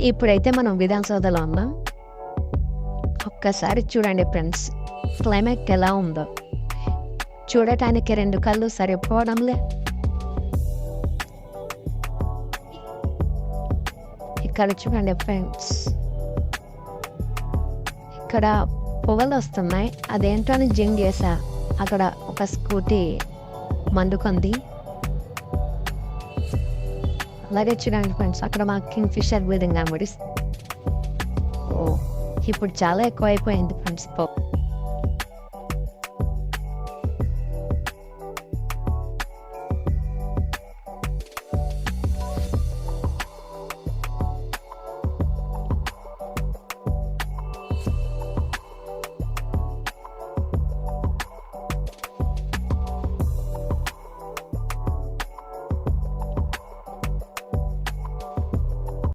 ఇప్పుడైతే మనం విధాన సౌధలో ఉన్నాం. ఒక్కసారి చూడండి ఫ్రెండ్స్, క్లైమాక్స్ ఎలా ఉందో. చూడటానికి 2 కళ్ళు సరిపోవడంలే. ఇక్కడ చూడండి ఫ్రెండ్స్, ఇక్కడ పొగలు వస్తున్నాయి. అదేంటో అని జింగ్ చేసా. అక్కడ ఒక స్కూటీ మండుకుంది. అలాగే చూడండి ఫ్రెండ్స్, అక్కడ మా కింగ్ ఫిషర్ బ్లీడింగ్ కనబడి. ఇప్పుడు చాలా ఎక్కువ అయిపోయింది ఫ్రెండ్స్.